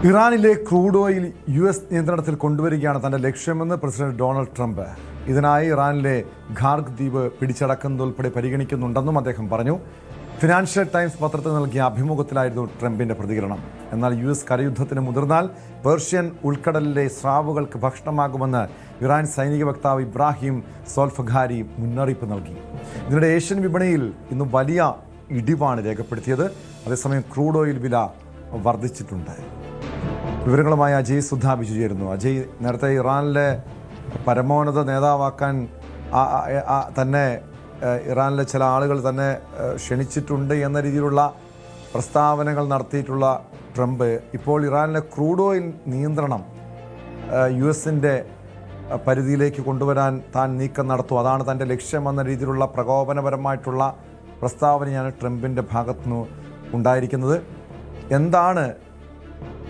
ഇറാനിലെ crude oil US നിയന്ത്രണത്തിൽ കൊണ്ടുവരികയാണ് തന്റെ ലക്ഷ്യമെന്ന് പ്രസിഡന്റ് ഡൊണാൾഡ് ട്രംപ്. ഇതിനായി ഇറാനിലെ ഖാർഗ് ദ്വീപ് പിടിച്ചടക്കുന്നതുൾപ്പെടെ പരിഗണിക്കുന്നുണ്ടെന്നും അദ്ദേഹം പറഞ്ഞു. ഫിനാൻഷ്യൽ ടൈംസ് പത്രത്തിന് നൽകിയ അഭിമുഖത്തിലായിരുന്നു ട്രംപിന്റെ പ്രതികരണം. എന്നാൽ US കരയുദ്ധത്തിന് മുതിർന്നാൽ പേർഷ്യൻ ഉൾക്കടലിലെ സ്രാവുകൾക്ക് ഭക്ഷണമാകുമെന്ന് ഇറാൻ സൈനിക വക്താവ് ഇബ്രാഹിം സോൽഫഖാരി മുന്നറിയിപ്പ് നൽകി. ഇതിനിടെ ഏഷ്യൻ വിപണിയിൽ ഇന്ന് വലിയ ഇടിവാണ് രേഖപ്പെടുത്തിയത്. അതേസമയം ക്രൂഡ് ഓയിൽ വില വർദ്ധിച്ചിട്ടുണ്ട്. വിവരങ്ങളുമായി അജയ് സുധാ ബിജു ചേരുന്നു. അജയ്, നേരത്തെ ഇറാനിലെ പരമോന്നത നേതാവാക്കാൻ തന്നെ ഇറാനിലെ ചില ആളുകൾ തന്നെ ക്ഷണിച്ചിട്ടുണ്ട് എന്ന രീതിയിലുള്ള പ്രസ്താവനകൾ നടത്തിയിട്ടുള്ള ട്രംപ് ഇപ്പോൾ ഇറാനിലെ ക്രൂഡ് ഓയിൽ നിയന്ത്രണം US-ന്റെ പരിധിയിലേക്ക് കൊണ്ടുവരാൻ താൻ നീക്കം നടത്തും, അതാണ് തൻ്റെ ലക്ഷ്യമെന്ന രീതിയിലുള്ള പ്രകോപനപരമായിട്ടുള്ള പ്രസ്താവനയാണ് ട്രംപിൻ്റെ ഭാഗത്തുനിന്ന് ഉണ്ടായിരിക്കുന്നത്. എന്താണ്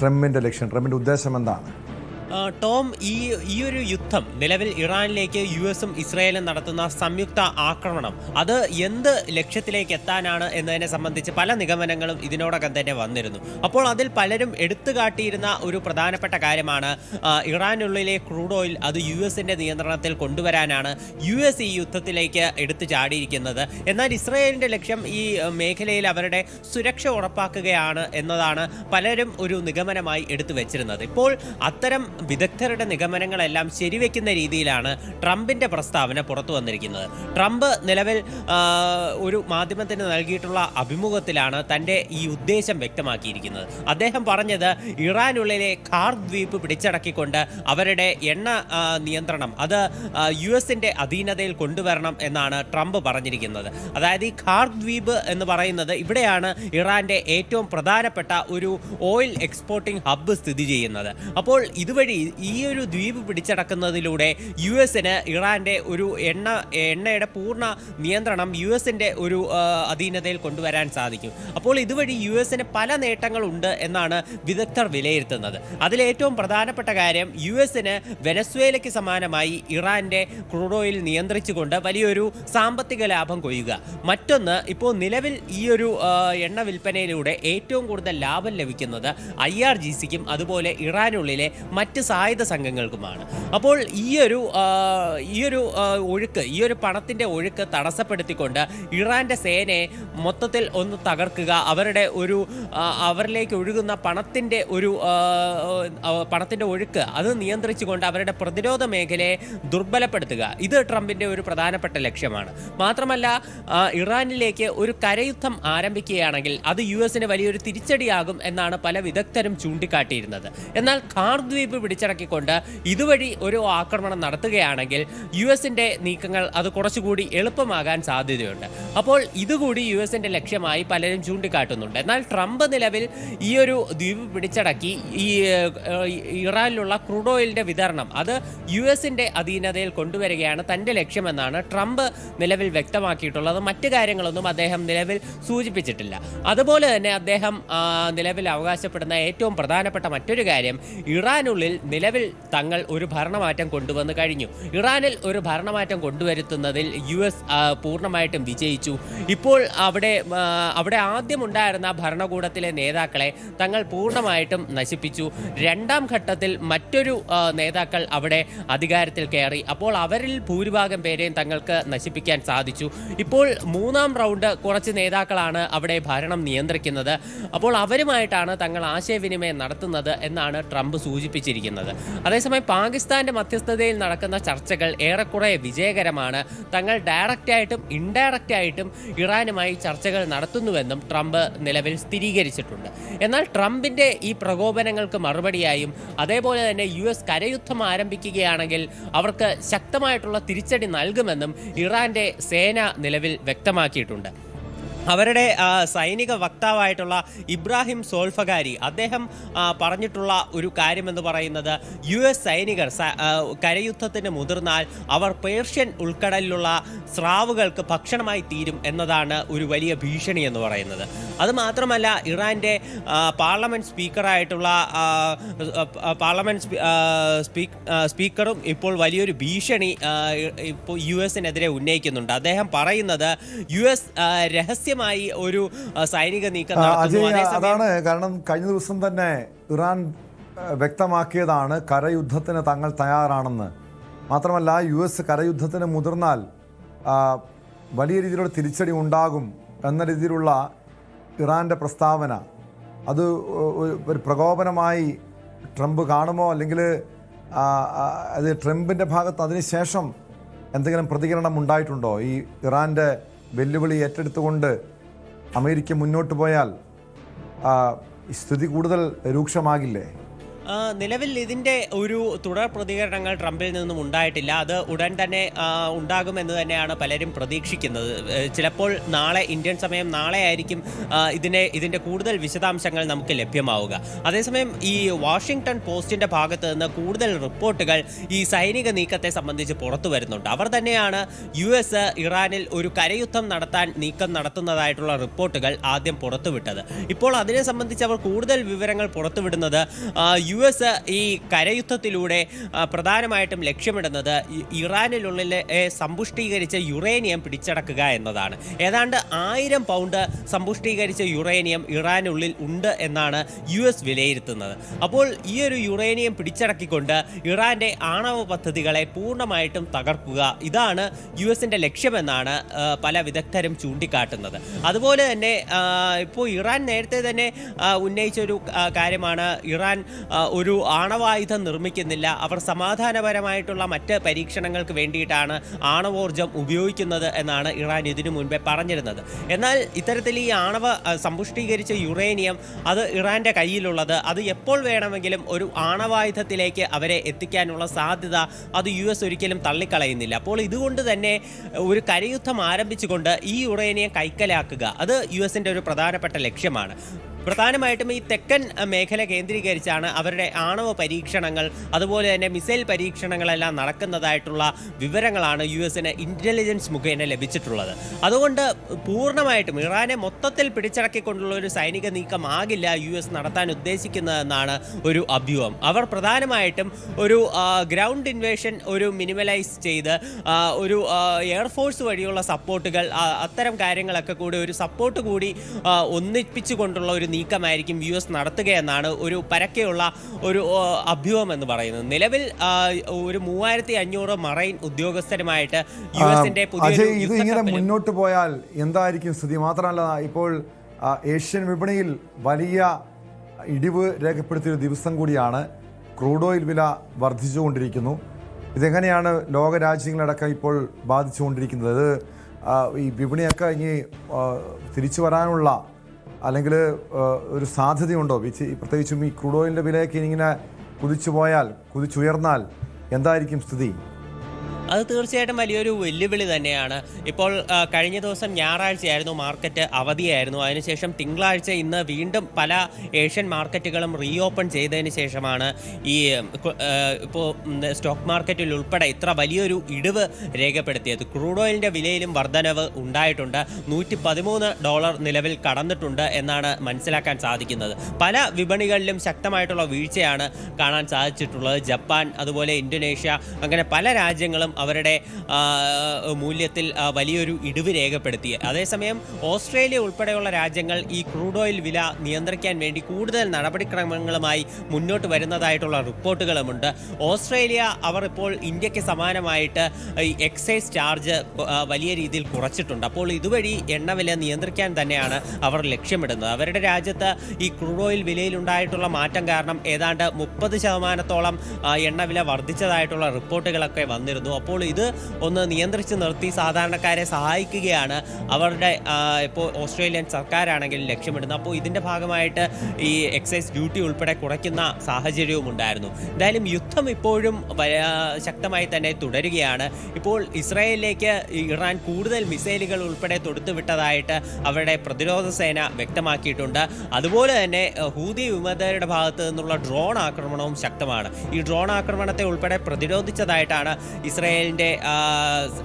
ട്രംപിൻ്റെ ലക്ഷ്യം? ട്രംപിൻ്റെ ഉദ്ദേശം എന്താണ്? ടോം, ഈ ഒരു യുദ്ധം നിലവിൽ ഇറാനിലേക്ക് US-ഉം ഇസ്രായേലും നടത്തുന്ന സംയുക്ത ആക്രമണം അത് എന്ത് ലക്ഷ്യത്തിലേക്ക് എത്താനാണ് എന്നതിനെ സംബന്ധിച്ച് പല നിഗമനങ്ങളും ഇതിനോടകം തന്നെ വന്നിരുന്നു. അപ്പോൾ അതിൽ പലരും എടുത്തുകാട്ടിയിരുന്ന ഒരു പ്രധാനപ്പെട്ട കാര്യമാണ് ഇറാനുള്ളിലെ ക്രൂഡ് ഓയിൽ അത് US-ന്റെ നിയന്ത്രണത്തിൽ കൊണ്ടുവരാനാണ് US ഈ യുദ്ധത്തിലേക്ക് എടുത്തു ചാടിയിരിക്കുന്നത്. എന്നാൽ ഇസ്രായേലിൻ്റെ ലക്ഷ്യം ഈ മേഖലയിൽ അവരുടെ സുരക്ഷ ഉറപ്പാക്കുകയാണ് എന്നതാണ് പലരും ഒരു നിഗമനമായി എടുത്തു വെച്ചിരുന്നത്. ഇപ്പോൾ അത്തരം വിദഗ്ധരുടെ നിഗമനങ്ങളെല്ലാം ശരിവെക്കുന്ന രീതിയിലാണ് ട്രംപിന്റെ പ്രസ്താവന പുറത്തു വന്നിരിക്കുന്നത്. ട്രംപ് നിലവിൽ ഒരു മാധ്യമത്തിന് നൽകിയിട്ടുള്ള അഭിമുഖത്തിലാണ് തൻ്റെ ഈ ഉദ്ദേശം വ്യക്തമാക്കിയിരിക്കുന്നത്. അദ്ദേഹം പറഞ്ഞത് ഇറാനുള്ളിലെ ഖാർഗ് ദ്വീപ് പിടിച്ചടക്കിക്കൊണ്ട് അവരുടെ എണ്ണ നിയന്ത്രണം അത് US-ന്റെ അധീനതയിൽ കൊണ്ടുവരണം എന്നാണ് ട്രംപ് പറഞ്ഞിരിക്കുന്നത്. അതായത് ഈ ഖാർഗ് ദ്വീപ് എന്ന് പറയുന്നത് ഇവിടെയാണ് ഇറാന്റെ ഏറ്റവും പ്രധാനപ്പെട്ട ഒരു ഓയിൽ എക്സ്പോർട്ടിംഗ് ഹബ്ബ് സ്ഥിതി ചെയ്യുന്നത്. അപ്പോൾ ഇതുവഴി ഈ ഒരു ദ്വീപ് പിടിച്ചടക്കുന്നതിലൂടെ US-ന് ഇറാന്റെ ഒരു എണ്ണയുടെ പൂർണ്ണ നിയന്ത്രണം US-ന്റെ ഒരു അധീനതയിൽ കൊണ്ടുവരാൻ സാധിക്കും. അപ്പോൾ ഇതുവഴി US-ന് പല നേട്ടങ്ങളുണ്ട് എന്നാണ് വിദഗ്ധർ വിലയിരുത്തുന്നത്. അതിലേറ്റവും പ്രധാനപ്പെട്ട കാര്യം US-ന് വെനസ്വേലയ്ക്ക് സമാനമായി ഇറാന്റെ ക്രൂഡ് ഓയിൽ നിയന്ത്രിച്ചുകൊണ്ട് വലിയൊരു സാമ്പത്തിക ലാഭം കൊയ്യുക. മറ്റൊന്ന്, ഇപ്പോൾ നിലവിൽ ഈ ഒരു എണ്ണ വിൽപ്പനയിലൂടെ ഏറ്റവും കൂടുതൽ ലാഭം ലഭിക്കുന്നത് IRGCക്കും അതുപോലെ ഇറാനുള്ളിലെ മറ്റ് സായുധ സംഘങ്ങൾക്കുമാണ്. അപ്പോൾ ഈ ഒരു പണത്തിൻ്റെ ഒഴുക്ക് തടസ്സപ്പെടുത്തിക്കൊണ്ട് ഇറാന്റെ സേനയെ മൊത്തത്തിൽ ഒന്ന് തകർക്കുക, അവരിലേക്ക് ഒഴുകുന്ന പണത്തിൻ്റെ ഒഴുക്ക് അത് നിയന്ത്രിച്ചുകൊണ്ട് അവരുടെ പ്രതിരോധ മേഖലയെ ദുർബലപ്പെടുത്തുക, ഇത് ട്രംപിൻ്റെ ഒരു പ്രധാനപ്പെട്ട ലക്ഷ്യമാണ്. മാത്രമല്ല, ഇറാനിലേക്ക് ഒരു കരയുദ്ധം ആരംഭിക്കുകയാണെങ്കിൽ അത് US-ന് വലിയൊരു തിരിച്ചടിയാകും എന്നാണ് പല വിദഗ്ധരും ചൂണ്ടിക്കാട്ടിയിരുന്നത്. എന്നാൽ ഖാർഗ് ദ്വീപ് പിടിച്ചടക്കിക്കൊണ്ട് ഇതുവഴി ഒരു ആക്രമണം നടത്തുകയാണെങ്കിൽ US-ന്റെ നീക്കങ്ങൾ അത് കുറച്ചുകൂടി എളുപ്പമാകാൻ സാധ്യതയുണ്ട്. അപ്പോൾ ഇതുകൂടി US-ന്റെ ലക്ഷ്യമായി പലരും ചൂണ്ടിക്കാട്ടുന്നുണ്ട്. എന്നാൽ ട്രംപ് നിലവിൽ ഈ ഒരു ദ്വീപ് പിടിച്ചടക്കി ഈ ഇറാനിലുള്ള ക്രൂഡ് ഓയിലിന്റെ വിതരണം അത് US-ന്റെ അധീനതയിൽ കൊണ്ടുവരികയാണ് തൻ്റെ ലക്ഷ്യമെന്നാണ് ട്രംപ് നിലവിൽ വ്യക്തമാക്കിയിട്ടുള്ളത്. മറ്റു കാര്യങ്ങളൊന്നും അദ്ദേഹം നിലവിൽ സൂചിപ്പിച്ചിട്ടില്ല. അതുപോലെ തന്നെ അദ്ദേഹം നിലവിൽ അവകാശപ്പെടുന്ന ഏറ്റവും പ്രധാനപ്പെട്ട മറ്റൊരു കാര്യം, ഇറാനുള്ളിൽ നിലവിൽ തങ്ങൾ ഒരു ഭരണമാറ്റം കൊണ്ടുവന്നു കഴിഞ്ഞു. ഇറാനിൽ ഒരു ഭരണമാറ്റം കൊണ്ടുവരുത്തുന്നതിൽ US പൂർണ്ണമായിട്ടും വിജയിച്ചു. ഇപ്പോൾ അവിടെ ആദ്യമുണ്ടായിരുന്ന ഭരണകൂടത്തിലെ നേതാക്കളെ തങ്ങൾ പൂർണ്ണമായിട്ടും നശിപ്പിച്ചു. രണ്ടാം ഘട്ടത്തിൽ മറ്റൊരു നേതാക്കൾ അവിടെ അധികാരത്തിൽ കയറി. അപ്പോൾ അവരിൽ ഭൂരിഭാഗം പേരെയും തങ്ങൾക്ക് നശിപ്പിക്കാൻ സാധിച്ചു. ഇപ്പോൾ മൂന്നാം റൗണ്ട് കുറച്ച് നേതാക്കളാണ് അവിടെ ഭരണം നിയന്ത്രിക്കുന്നത്. അപ്പോൾ അവരുമായിട്ടാണ് തങ്ങൾ ആശയവിനിമയം നടത്തുന്നത് എന്നാണ് ട്രംപ് സൂചിപ്പിച്ചിരിക്കുന്നത്. അതേസമയം പാകിസ്ഥാന്റെ മധ്യസ്ഥതയിൽ നടക്കുന്ന ചർച്ചകൾ ഏറെക്കുറെ വിജയകരമാണ്. തങ്ങൾ ഡയറക്റ്റായിട്ടും ഇൻഡയറക്റ്റായിട്ടും ഇറാനുമായി ചർച്ചകൾ നടത്തുന്നുവെന്നും ട്രംപ് നിലവിൽ സ്ഥിരീകരിച്ചിട്ടുണ്ട്. എന്നാൽ ട്രംപിന്റെ ഈ പ്രകോപനങ്ങൾക്ക് മറുപടിയായും അതേപോലെ തന്നെ US കരയുദ്ധം ആരംഭിക്കുകയാണെങ്കിൽ അവർക്ക് ശക്തമായിട്ടുള്ള തിരിച്ചടി നൽകുമെന്നും ഇറാന്റെ സേന നിലവിൽ വ്യക്തമാക്കിയിട്ടുണ്ട്. അവരുടെ സൈനിക വക്താവായിട്ടുള്ള ഇബ്രാഹിം സോൽഫഖാരി അദ്ദേഹം പറഞ്ഞിട്ടുള്ള ഒരു കാര്യമെന്ന് പറയുന്നത് US സൈനികർ കരയുദ്ധത്തിന് മുതിർന്നാൽ അവർ പേർഷ്യൻ ഉൾക്കടലിലുള്ള സ്രാവുകൾക്ക് ഭക്ഷണമായി തീരും എന്നതാണ് ഒരു വലിയ ഭീഷണി എന്ന് പറയുന്നത്. അതുമാത്രമല്ല, ഇറാൻ്റെ പാർലമെൻറ്റ് സ്പീക്കറായിട്ടുള്ള സ്പീക്കറും ഇപ്പോൾ വലിയൊരു ഭീഷണി ഇപ്പോൾ US-നെതിരെ ഉന്നയിക്കുന്നുണ്ട്. അദ്ദേഹം പറയുന്നത് US രഹസ്യ പരസ്യമായി ഒരു സൈനിക നീക്കം നടത്തുന്നു. അതാണ് കാരണം കഴിഞ്ഞ ദിവസം തന്നെ ഇറാൻ വ്യക്തമാക്കിയതാണ് കരയുദ്ധത്തിന് തങ്ങൾ തയ്യാറാണെന്ന്. മാത്രമല്ല US കരയുദ്ധത്തിന് മുതിർന്നാൽ വലിയ രീതിയിലുള്ള തിരിച്ചടി ഉണ്ടാകും എന്ന രീതിയിലുള്ള ഇറാൻ്റെ പ്രസ്താവന അത് ഒരു പ്രകോപനമായി ട്രംപ് കാണുമോ, അല്ലെങ്കിൽ അത് ട്രംപിൻ്റെ ഭാഗത്ത് അതിനുശേഷം എന്തെങ്കിലും പ്രതികരണം ഉണ്ടായിട്ടുണ്ടോ? ഈ ഇറാൻ്റെ വെല്ലുവിളി ഏറ്റെടുത്തുകൊണ്ട് അമേരിക്ക മുന്നോട്ട് പോയാൽ സ്ഥിതി കൂടുതൽ രൂക്ഷമാകില്ലേ? നിലവിൽ ഇതിൻ്റെ ഒരു തുടർ പ്രതികരണങ്ങൾ ട്രംപിൽ നിന്നും ഉണ്ടായിട്ടില്ല. അത് ഉടൻ തന്നെ ഉണ്ടാകുമെന്ന് തന്നെയാണ് പലരും പ്രതീക്ഷിക്കുന്നത്. ചിലപ്പോൾ നാളെ, ഇന്ത്യൻ സമയം നാളെ ആയിരിക്കും ഇതിൻ്റെ കൂടുതൽ വിശദാംശങ്ങൾ നമുക്ക് ലഭ്യമാവുക. അതേസമയം ഈ വാഷിംഗ്ടൺ പോസ്റ്റിൻ്റെ ഭാഗത്ത് നിന്ന് കൂടുതൽ റിപ്പോർട്ടുകൾ ഈ സൈനിക നീക്കത്തെ സംബന്ധിച്ച് പുറത്തു വരുന്നുണ്ട്. അവർ തന്നെയാണ് US ഇറാനിൽ ഒരു കരയുദ്ധം നടത്താൻ നീക്കം നടത്തുന്നതായിട്ടുള്ള റിപ്പോർട്ടുകൾ ആദ്യം പുറത്തുവിട്ടത്. ഇപ്പോൾ അതിനെ സംബന്ധിച്ച് അവർ കൂടുതൽ വിവരങ്ങൾ പുറത്തുവിടുന്നത് US ഈ കരയുദ്ധത്തിലൂടെ പ്രധാനമായിട്ടും ലക്ഷ്യമിടുന്നത് ഇറാനിനുള്ളിലെ സമ്പുഷ്ടീകരിച്ച യുറേനിയം പിടിച്ചടക്കുക എന്നതാണ്. ഏതാണ്ട് 1000 പൗണ്ട് സമ്പുഷ്ടീകരിച്ച യുറേനിയം ഇറാനുള്ളിൽ ഉണ്ട് എന്നാണ് US വിലയിരുത്തുന്നത്. അപ്പോൾ ഈ ഒരു യുറേനിയം പിടിച്ചടക്കിക്കൊണ്ട് ഇറാന്റെ ആണവ പദ്ധതികളെ പൂർണ്ണമായിട്ടും തകർക്കുക, ഇതാണ് USന്റെ ലക്ഷ്യമെന്നാണ് പല വിദഗ്ധരും ചൂണ്ടിക്കാട്ടുന്നത്. അതുപോലെ തന്നെ ഇപ്പോൾ ഇറാൻ നേരത്തെ തന്നെ ഉന്നയിച്ചൊരു കാര്യമാണ്, ഇറാൻ ഒരു ആണവായുധം നിർമ്മിക്കുന്നില്ല, അവർ സമാധാനപരമായിട്ടുള്ള മറ്റ് പരീക്ഷണങ്ങൾക്ക് വേണ്ടിയിട്ടാണ് ആണവോർജം ഉപയോഗിക്കുന്നത് എന്നാണ് ഇറാൻ ഇതിനു മുൻപേ പറഞ്ഞിരുന്നത്. എന്നാൽ ഇത്തരത്തിൽ ഈ ആണവ സമ്പുഷ്ടീകരിച്ച യുറേനിയം അത് ഇറാന്റെ കയ്യിലുള്ളത്, അത് എപ്പോൾ വേണമെങ്കിലും ഒരു ആണവായുധത്തിലേക്ക് അവരെ എത്തിക്കാനുള്ള സാധ്യത അത് US ഒരിക്കലും തള്ളിക്കളയുന്നില്ല. അപ്പോൾ ഇതുകൊണ്ട് തന്നെ ഒരു കരയുദ്ധം ആരംഭിച്ചുകൊണ്ട് ഈ യുറേനിയം കൈക്കലാക്കുക, അത് USന്റെ ഒരു പ്രധാനപ്പെട്ട ലക്ഷ്യമാണ്. പ്രധാനമായിട്ടും ഈ തെക്കൻ മേഖല കേന്ദ്രീകരിച്ചാണ് അവരുടെ ആണവ പരീക്ഷണങ്ങൾ, അതുപോലെ തന്നെ മിസൈൽ പരീക്ഷണങ്ങളെല്ലാം നടക്കുന്നതായിട്ടുള്ള വിവരങ്ങളാണ് USന് ഇന്റലിജൻസ് മുഖേന ലഭിച്ചിട്ടുള്ളത്. അതുകൊണ്ട് പൂർണ്ണമായിട്ടും ഇറാനെ മൊത്തത്തിൽ പിടിച്ചടക്കിക്കൊണ്ടുള്ള ഒരു സൈനിക നീക്കമാകില്ല US നടത്താൻ ഉദ്ദേശിക്കുന്നതെന്നാണ് ഒരു അഭ്യൂഹം. അവർ പ്രധാനമായിട്ടും ഒരു ഗ്രൗണ്ട് ഇൻവേഷൻ ഒരു മിനിമലൈസ് ചെയ്ത് ഒരു എയർഫോഴ്സ് വഴിയുള്ള സപ്പോർട്ടുകൾ, അത്തരം കാര്യങ്ങളൊക്കെ കൂടി ഒരു സപ്പോർട്ട് കൂടി ഒന്നിപ്പിച്ചുകൊണ്ടുള്ള ഒരു നീക്കമായിരിക്കും US നടത്തുകയെന്നാണ് ഒരു പരക്കെയുള്ള ഒരു അഭ്യൂഹം എന്ന് പറയുന്നത്. നിലവിൽ ഒരു 3500 മറൈൻ ഉദ്യോഗസ്ഥരുമായിട്ട് USന്റെ ഇത് ഇങ്ങനെ മുന്നോട്ട് പോയാൽ എന്തായിരിക്കും സ്ഥിതി? മാത്രമല്ല, ഇപ്പോൾ ഏഷ്യൻ വിപണിയിൽ വലിയ ഇടിവ് രേഖപ്പെടുത്തിയ ദിവസം കൂടിയാണ്. ക്രൂഡ് ഓയിൽ വില വർദ്ധിച്ചുകൊണ്ടിരിക്കുന്നു. ഇതെങ്ങനെയാണ് ലോകരാജ്യങ്ങളടക്കം ഇപ്പോൾ ബാധിച്ചുകൊണ്ടിരിക്കുന്നത്? ഈ വിപണിയൊക്കെ ഇനി തിരിച്ചു വരാനുള്ള അല്ലെങ്കിൽ ഒരു സാധ്യതയുണ്ടോ? പ്രത്യേകിച്ചും ഈ ക്രൂഡ് ഓയിലിൻ്റെ വിലയൊക്കെ ഇങ്ങനെ കുതിച്ചുയർന്നാൽ എന്തായിരിക്കും സ്ഥിതി? അത് തീർച്ചയായിട്ടും വലിയൊരു വെല്ലുവിളി തന്നെയാണ്. ഇപ്പോൾ കഴിഞ്ഞ ദിവസം ഞായറാഴ്ചയായിരുന്നു, മാർക്കറ്റ് അവധിയായിരുന്നു. അതിനുശേഷം തിങ്കളാഴ്ച ഇന്ന് വീണ്ടും പല ഏഷ്യൻ മാർക്കറ്റുകളും റീഓപ്പൺ ചെയ്തതിന് ശേഷമാണ് ഈ ഇപ്പോൾ സ്റ്റോക്ക് മാർക്കറ്റിൽ ഉൾപ്പെടെ ഇത്ര വലിയൊരു ഇടിവ് രേഖപ്പെടുത്തിയത്. ക്രൂഡ് ഓയിലിൻ്റെ വിലയിലും വർധനവ് ഉണ്ടായിട്ടുണ്ട്. $113 നിലവിൽ കടന്നിട്ടുണ്ട് എന്നാണ് മനസ്സിലാക്കാൻ സാധിക്കുന്നത്. പല വിപണികളിലും ശക്തമായിട്ടുള്ള വീഴ്ചയാണ് കാണാൻ സാധിച്ചിട്ടുള്ളത്. ജപ്പാൻ, അതുപോലെ ഇന്തോനേഷ്യ, അങ്ങനെ പല രാജ്യങ്ങളും അവരുടെ മൂല്യത്തിൽ വലിയൊരു ഇടിവ് രേഖപ്പെടുത്തി. അതേസമയം ഓസ്ട്രേലിയ ഉൾപ്പെടെയുള്ള രാജ്യങ്ങൾ ഈ ക്രൂഡ് ഓയിൽ വില നിയന്ത്രിക്കാൻ വേണ്ടി കൂടുതൽ നടപടിക്രമങ്ങളുമായി മുന്നോട്ട് വരുന്നതായിട്ടുള്ള റിപ്പോർട്ടുകളുമുണ്ട്. ഓസ്ട്രേലിയ അവർ ഇപ്പോൾ ഇന്ത്യക്ക് സമാനമായിട്ട് ഈ എക്സൈസ് ചാർജ് വലിയ രീതിയിൽ കുറച്ചിട്ടുണ്ട്. അപ്പോൾ ഇതുവഴി എണ്ണവില നിയന്ത്രിക്കാൻ തന്നെയാണ് അവർ ലക്ഷ്യമിടുന്നത്. അവരുടെ രാജ്യത്ത് ഈ ക്രൂഡ് ഓയിൽ വിലയിലുണ്ടായിട്ടുള്ള മാറ്റം കാരണം ഏതാണ്ട് 30% എണ്ണവില വർദ്ധിച്ചതായിട്ടുള്ള റിപ്പോർട്ടുകളൊക്കെ വന്നിരുന്നു. അപ്പോൾ ഇത് ഒന്ന് നിയന്ത്രിച്ച് നിർത്തി സാധാരണക്കാരെ സഹായിക്കുകയാണ് അവരുടെ ഇപ്പോൾ ഓസ്ട്രേലിയൻ സർക്കാരാണെങ്കിലും ലക്ഷ്യമിടുന്നത്. അപ്പോൾ ഇതിൻ്റെ ഭാഗമായിട്ട് ഈ എക്സൈസ് ഡ്യൂട്ടി ഉൾപ്പെടെ കുറയ്ക്കുന്ന സാഹചര്യവും ഉണ്ടായിരുന്നു. എന്തായാലും യുദ്ധം ഇപ്പോഴും ശക്തമായി തന്നെ തുടരുകയാണ്. ഇപ്പോൾ ഇസ്രായേലിലേക്ക് ഇറാൻ കൂടുതൽ മിസൈലുകൾ ഉൾപ്പെടെ തൊടുത്തുവിട്ടതായിട്ട് അവരുടെ പ്രതിരോധ സേന വ്യക്തമാക്കിയിട്ടുണ്ട്. അതുപോലെ തന്നെ ഹൂതി വിമതരുടെ ഭാഗത്ത് നിന്നുള്ള ഡ്രോൺ ആക്രമണവും ശക്തമാണ്. ഈ ഡ്രോൺ ആക്രമണത്തെ ഉൾപ്പെടെ പ്രതിരോധിച്ചതായിട്ടാണ് ഇസ്രായേൽ ഇസ്രയേലിൻ്റെ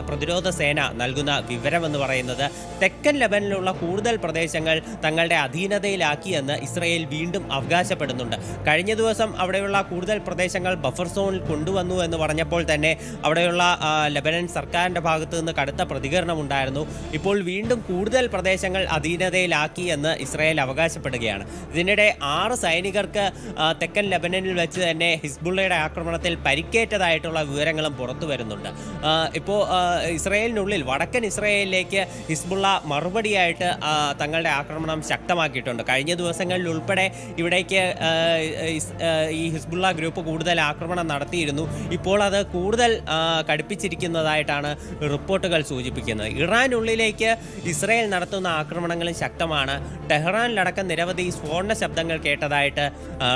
പ്രതിരോധ സേന നൽകുന്ന വിവരമെന്ന് പറയുന്നത് തെക്കൻ ലെബനനിലുള്ള കൂടുതൽ പ്രദേശങ്ങൾ തങ്ങളുടെ അധീനതയിലാക്കിയെന്ന് ഇസ്രയേൽ വീണ്ടും അവകാശപ്പെടുന്നുണ്ട്. കഴിഞ്ഞ ദിവസം അവിടെയുള്ള കൂടുതൽ പ്രദേശങ്ങൾ ബഫർ സോണിൽ കൊണ്ടുവന്നു എന്ന് പറഞ്ഞപ്പോൾ തന്നെ അവിടെയുള്ള ലെബനൻ സർക്കാരിൻ്റെ ഭാഗത്തു നിന്ന് കടുത്ത പ്രതികരണമുണ്ടായിരുന്നു. ഇപ്പോൾ വീണ്ടും കൂടുതൽ പ്രദേശങ്ങൾ അധീനതയിലാക്കി എന്ന് ഇസ്രയേൽ അവകാശപ്പെടുകയാണ്. ഇതിനിടെ 6 സൈനികർക്ക് തെക്കൻ ലെബനനിൽ വെച്ച് തന്നെ ഹിസ്ബുള്ളയുടെ ആക്രമണത്തിൽ പരിക്കേറ്റതായിട്ടുള്ള വിവരങ്ങളും പുറത്തു വരുന്നുണ്ട്. ഇപ്പോൾ ഇസ്രയേലിനുള്ളിൽ വടക്കൻ ഇസ്രയേലിലേക്ക് ഹിസ്ബുള്ള മറുപടിയായിട്ട് തങ്ങളുടെ ആക്രമണം ശക്തമാക്കിയിട്ടുണ്ട്. കഴിഞ്ഞ ദിവസങ്ങളിൽ ഉൾപ്പെടെ ഇവിടേക്ക് ഈ ഹിസ്ബുള്ള ഗ്രൂപ്പ് കൂടുതൽ ആക്രമണം നടത്തിയിരുന്നു. ഇപ്പോൾ അത് കൂടുതൽ കടുപ്പിച്ചിരിക്കുന്നതായിട്ടാണ് റിപ്പോർട്ടുകൾ സൂചിപ്പിക്കുന്നത്. ഇറാനുള്ളിലേക്ക് ഇസ്രയേൽ നടത്തുന്ന ആക്രമണങ്ങളും ശക്തമാണ്. ടെഹ്റാനിലടക്കം നിരവധി സ്ഫോടന ശബ്ദങ്ങൾ കേട്ടതായിട്ട്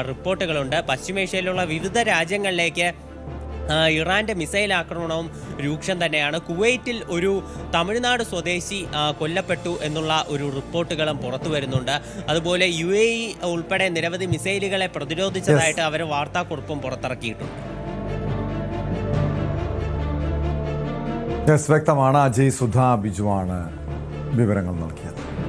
റിപ്പോർട്ടുകളുണ്ട്. പശ്ചിമേഷ്യയിലുള്ള വിവിധ രാജ്യങ്ങളിലേക്ക് ഇറാന്റെ മിസൈൽ ആക്രമണവും രൂക്ഷം തന്നെയാണ്. കുവൈറ്റിൽ ഒരു തമിഴ്നാട് സ്വദേശി കൊല്ലപ്പെട്ടു എന്നുള്ള ഒരു റിപ്പോർട്ടുകളും പുറത്തു വരുന്നുണ്ട്. അതുപോലെ UAE ഉൾപ്പെടെ നിരവധി മിസൈലുകളെ പ്രതിരോധിച്ചതായിട്ട് അവർ വാർത്താക്കുറിപ്പും പുറത്തിറക്കിയിട്ടുണ്ട്. വ്യക്തമാണ്. അജയ് സുധ ബിജുവാണ് വിവരങ്ങൾ നൽകിയത്.